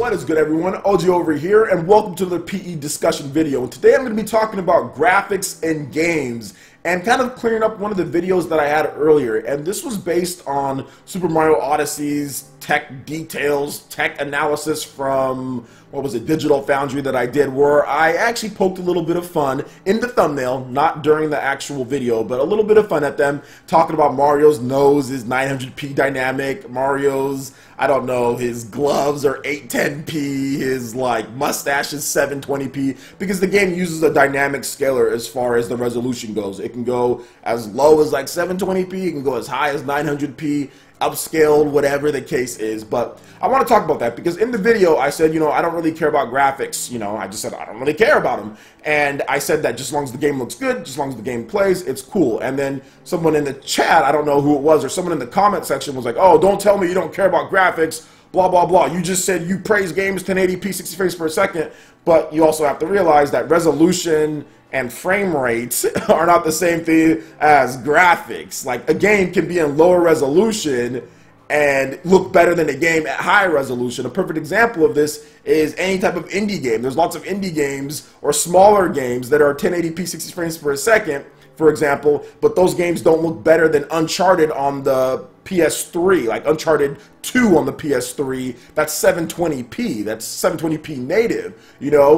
What is good, everyone? OG over here, and welcome to the PE discussion video. And today I'm going to be talking about graphics in games and kind of clearing up one of the videos that I had earlier. And this was based on Super Mario Odyssey's tech details, tech analysis from, what was it, Digital Foundry that I did, where I actually poked a little bit of fun in the thumbnail, not during the actual video, but a little bit of fun at them, talking about Mario's nose is 900p dynamic, Mario's, I don't know, his gloves are 810p, his like mustache is 720p, because the game uses a dynamic scaler as far as the resolution goes. It can go as low as like 720p, it can go as high as 900p, upscaled, whatever the case is. But I want to talk about that because in the video I said, I don't really care about graphics. I just said I don't really care about them, and I said that just as long as the game looks good, just as long as the game plays, it's cool. And then someone in the chat, I don't know who it was, or someone in the comment section was like, oh, don't tell me you don't care about graphics, blah blah blah, you just said you praise games 1080p 60 frames per second, but you also have to realize that resolution and frame rates are not the same thing as graphics. Like, a game can be in lower resolution and look better than a game at high resolution. A perfect example of this is any type of indie game. There's lots of indie games or smaller games that are 1080p 60 frames per second, for example, but those games don't look better than Uncharted on the PS3, like Uncharted 2 on the PS3, that's 720p, that's 720p native,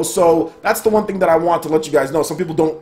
so that's the one thing that I want to let you guys know. Some people don't,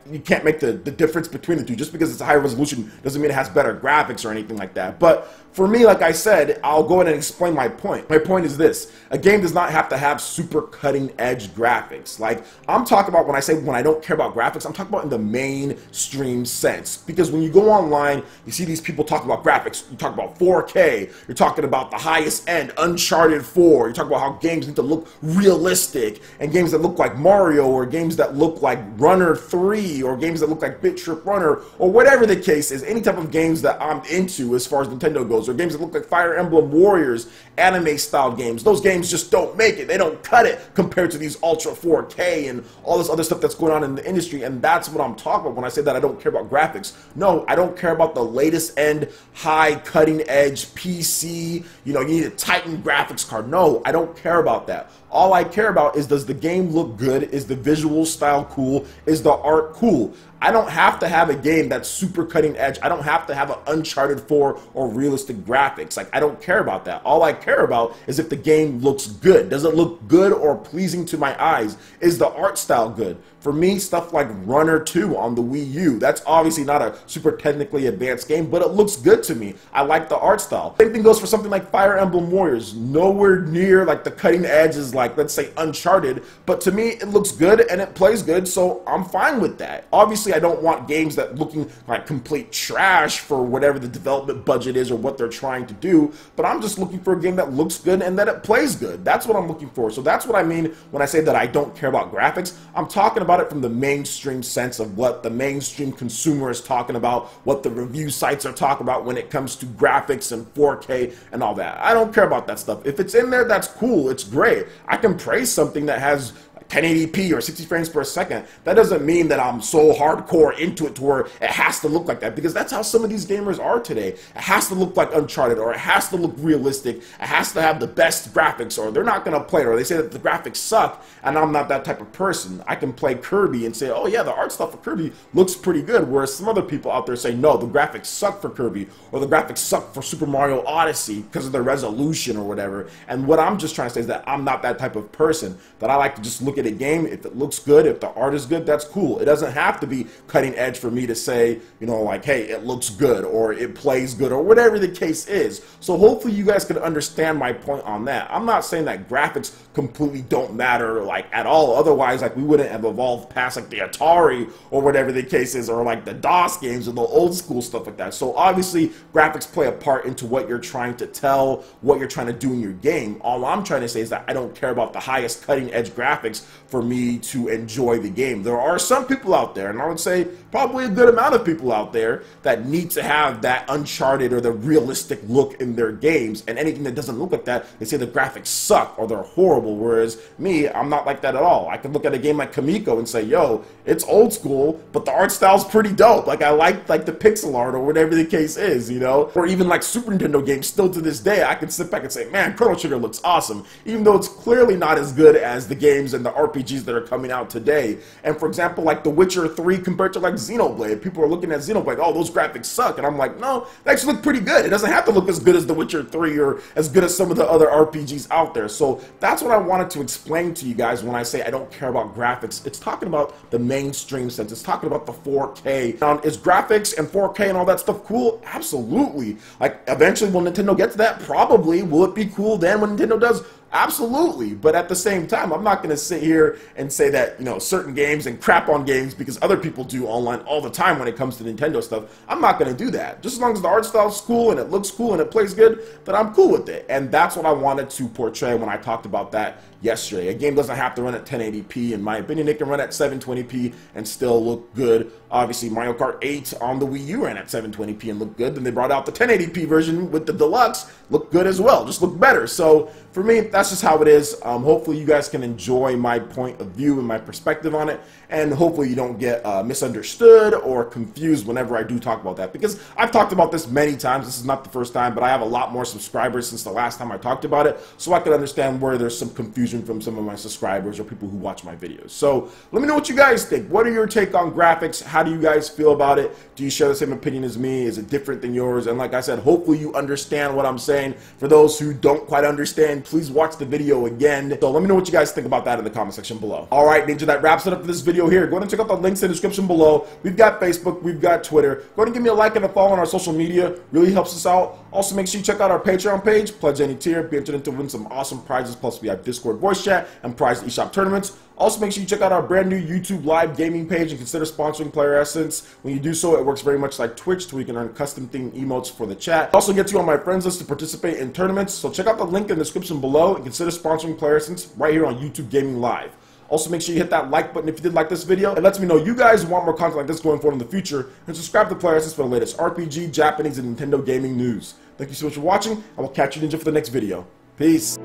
you can't make the difference between the two. Just because it's a high resolution doesn't mean it has better graphics or anything like that. But for me, like I said, I'll go ahead and explain my point. My point is this: a game does not have to have super cutting edge graphics. Like, I'm talking about, when I say when I don't care about graphics, I'm talking about in the mainstream sense. Because when you go online, you see these people talk about graphics. You talk about 4K, you're talking about the highest end, Uncharted 4, you talk about how games need to look realistic, and games that look like Mario, or games that look like Runner 3, or games that look like Bit Trip Runner, or whatever the case is, any type of games that I'm into as far as Nintendo goes, or games that look like Fire Emblem Warriors, anime style games. Those games just don't make it. They don't cut it compared to these Ultra 4K and all this other stuff that's going on in the industry, and that's what I'm talking about when I say that I don't care about graphics. No, I don't care about the latest end, high cutting edge PC, you need a Titan graphics card. No, I don't care about that. All I care about is, does the game look good? Is the visual style cool? Is the art cool? I don't have to have a game that's super cutting edge. I don't have to have an Uncharted 4 or realistic graphics. Like, I don't care about that. All I care about is if the game looks good. Does it look good or pleasing to my eyes? Is the art style good? For me, stuff like Runner 2 on the Wii U, that's obviously not a super technically advanced game, but it looks good to me. I like the art style. Same thing goes for something like Fire Emblem Warriors. Nowhere near like the cutting edge is like, let's say, Uncharted, but to me, it looks good and it plays good, so I'm fine with that. Obviously, I don't want games that looking like complete trash for whatever the development budget is or what they're trying to do, but I'm just looking for a game that looks good and that it plays good. That's what I'm looking for. So that's what I mean when I say that I don't care about graphics. I'm talking about it from the mainstream sense of what the mainstream consumer is talking about, what the review sites are talking about when it comes to graphics and 4K and all that. I don't care about that stuff. If it's in there, that's cool. It's great. I can praise something that has 1080p or 60 frames per second. That doesn't mean that I'm so hardcore into it to where it has to look like that, because that's how some of these gamers are today. It has to look like Uncharted, or it has to look realistic, it has to have the best graphics, or they're not going to play it, or they say that the graphics suck, and I'm not that type of person. I can play Kirby and say, oh yeah, the art stuff for Kirby looks pretty good, whereas some other people out there say, no, the graphics suck for Kirby, or the graphics suck for Super Mario Odyssey because of the resolution or whatever. And what I'm just trying to say is that I'm not that type of person, that I like to just look at a game. If it looks good, if the art is good, that's cool. It doesn't have to be cutting edge for me to say, like, hey, it looks good or it plays good or whatever the case is. So hopefully you guys can understand my point on that. I'm not saying that graphics completely don't matter like at all. Otherwise, like, we wouldn't have evolved past like the Atari or whatever the case is, or like the DOS games or the old school stuff like that. So obviously graphics play a part into what you're trying to tell, what you're trying to do in your game. All I'm trying to say is that I don't care about the highest cutting edge graphics graphics for me to enjoy the game. There are some people out there, and I would say probably a good amount of people out there, that need to have that Uncharted or the realistic look in their games, and anything that doesn't look like that, they say the graphics suck or they're horrible, whereas me, I'm not like that at all. I can look at a game like Kamiko and say, yo, it's old school, but the art style's pretty dope. Like, I like the pixel art or whatever the case is, you know? Or even like Super Nintendo games, still to this day, I can sit back and say, man, Chrono Trigger looks awesome, even though it's clearly not as good as the games and the RPGs that are coming out today. And for example, like The Witcher 3 compared to like Xenoblade, people are looking at Xenoblade, oh, those graphics suck, and I'm like, no, they actually look pretty good. It doesn't have to look as good as The Witcher 3 or as good as some of the other RPGs out there. So that's what I wanted to explain to you guys when I say I don't care about graphics. It's talking about the mainstream sense. It's talking about the 4K. Is graphics and 4K and all that stuff cool? Absolutely. Like, eventually will Nintendo get to that? Probably. Will it be cool then when Nintendo does? Absolutely. But at the same time, I'm not going to sit here and say that, you know, certain games and crap on games because other people do online all the time when it comes to Nintendo stuff. I'm not going to do that. Just as long as the art style's cool and it looks cool and it plays good, then I'm cool with it. And that's what I wanted to portray when I talked about that yesterday. A game doesn't have to run at 1080p. In my opinion, it can run at 720p and still look good. Obviously, Mario Kart 8 on the Wii U ran at 720p and looked good. Then they brought out the 1080p version with the deluxe, looked good as well, just looked better. So for me, that's just how it is. Hopefully you guys can enjoy my point of view and my perspective on it, and hopefully you don't get misunderstood or confused whenever I do talk about that, because I've talked about this many times. This is not the first time, but I have a lot more subscribers since the last time I talked about it, so I can understand where there's some confusion from some of my subscribers or people who watch my videos. So let me know what you guys think. What are your take on graphics? How do you guys feel about it? Do you share the same opinion as me? Is it different than yours? And like I said, hopefully you understand what I'm saying. For those who don't quite understand, please watch the video again. So let me know what you guys think about that in the comment section below. All right, Ninja, that wraps it up for this video here. Go ahead and check out the links in the description below. We've got Facebook, we've got Twitter. Go ahead and give me a like and a follow on our social media. Really helps us out. Also, make sure you check out our Patreon page. Pledge any tier, be entered in to win some awesome prizes. Plus, we have Discord voice chat and prize eShop tournaments. Also, make sure you check out our brand new YouTube live gaming page and consider sponsoring PlayerEssence. When you do so, it works very much like Twitch, to where you can earn custom themed emotes for the chat. Also gets you on my friends list to participate in tournaments. So check out the link in the description below and consider sponsoring PlayerEssence right here on YouTube Gaming Live. Also, make sure you hit that like button if you did like this video. It lets me know you guys want more content like this going forward in the future. And subscribe to PlayerEssence for the latest RPG, Japanese, and Nintendo gaming news. Thank you so much for watching. I will catch you, Ninja, for the next video. Peace.